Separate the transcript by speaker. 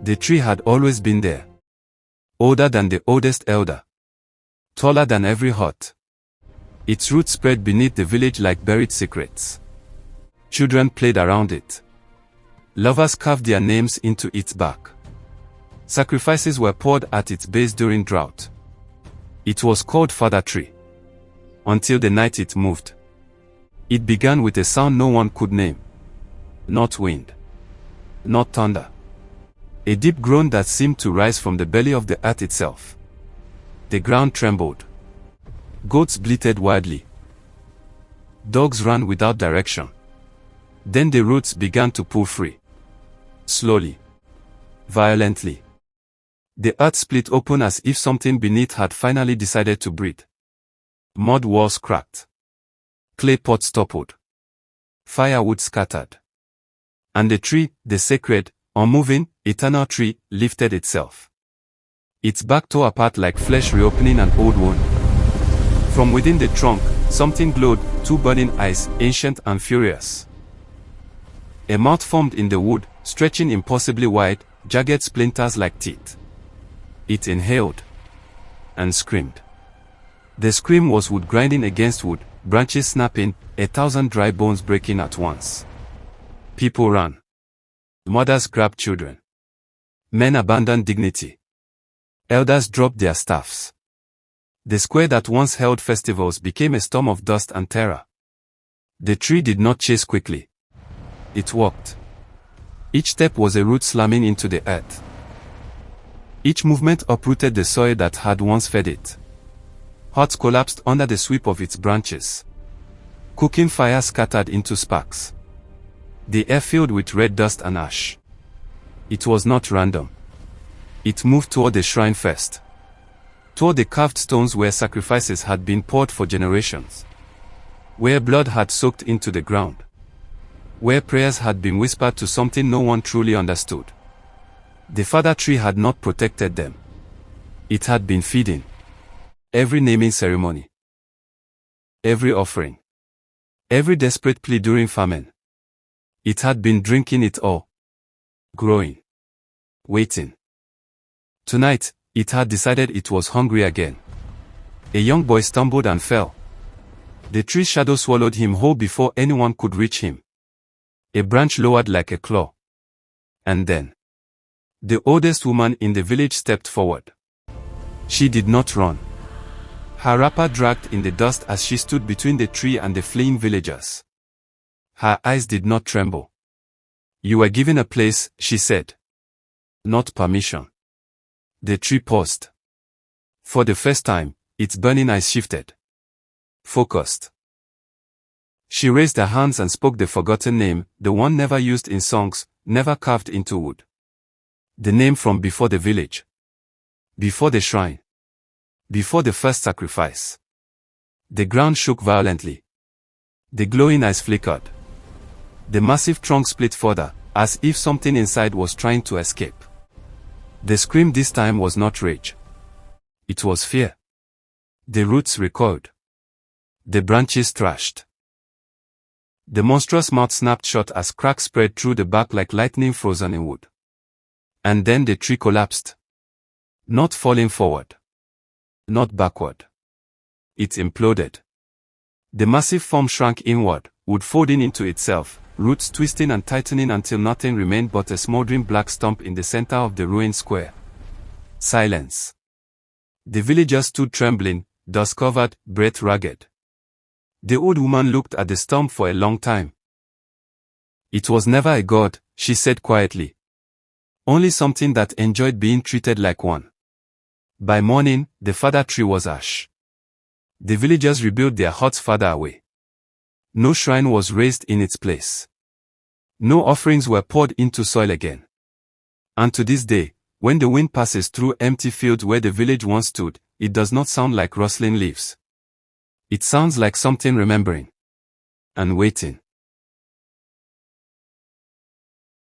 Speaker 1: The tree had always been there. Older than the oldest elder. Taller than every hut. Its roots spread beneath the village like buried secrets. Children played around it. Lovers carved their names into its bark. Sacrifices were poured at its base during drought. It was called Father Tree. Until the night it moved. It began with a sound no one could name. Not wind. Not thunder. A deep groan that seemed to rise from the belly of the earth itself. The ground trembled. Goats bleated wildly. Dogs ran without direction. Then the roots began to pull free. Slowly. Violently. The earth split open as if something beneath had finally decided to breathe. Mud walls cracked. Clay pots toppled. Firewood scattered. And the tree, the sacred, unmoving, eternal tree, lifted itself. Its bark tore apart like flesh reopening an old wound. From within the trunk, something glowed, two burning eyes, ancient and furious. A mouth formed in the wood, stretching impossibly wide, jagged splinters like teeth. It inhaled. And screamed. The scream was wood grinding against wood, branches snapping, 1,000 dry bones breaking at once. People ran. Mothers grabbed children. Men abandoned dignity. Elders dropped their staffs. The square that once held festivals became a storm of dust and terror. The tree did not chase quickly. It walked. Each step was a root slamming into the earth. Each movement uprooted the soil that had once fed it. Huts collapsed under the sweep of its branches. Cooking fire scattered into sparks. The air filled with red dust and ash. It was not random. It moved toward the shrine first. Toward the carved stones where sacrifices had been poured for generations. Where blood had soaked into the ground. Where prayers had been whispered to something no one truly understood. The Father Tree had not protected them. It had been feeding. Every naming ceremony. Every offering. Every desperate plea during famine. It had been drinking it all. Growing. Waiting. Tonight, it had decided it was hungry again. A young boy stumbled and fell. The tree's shadow swallowed him whole before anyone could reach him. A branch lowered like a claw. And then, the oldest woman in the village stepped forward. She did not run. Her wrapper dragged in the dust as she stood between the tree and the fleeing villagers. Her eyes did not tremble. "You were given a place," she said. "Not permission." The tree paused. For the first time, its burning eyes shifted. Focused. She raised her hands and spoke the forgotten name, the one never used in songs, never carved into wood. The name from before the village. Before the shrine. Before the first sacrifice. The ground shook violently. The glowing eyes flickered. The massive trunk split further, as if something inside was trying to escape. The scream this time was not rage. It was fear. The roots recoiled. The branches thrashed. The monstrous mouth snapped shut as cracks spread through the bark like lightning frozen in wood. And then the tree collapsed. Not falling forward. Not backward. It imploded. The massive form shrank inward, wood folding into itself, roots twisting and tightening until nothing remained but a smoldering black stump in the center of the ruined square. Silence. The villagers stood trembling, dust-covered, breath ragged. The old woman looked at the stump for a long time. "It was never a god," she said quietly. "Only something that enjoyed being treated like one." By morning, the Father Tree was ash. The villagers rebuilt their huts farther away. No shrine was raised in its place. No offerings were poured into soil again. And to this day, when the wind passes through empty fields where the village once stood, it does not sound like rustling leaves. It sounds like something remembering. And waiting.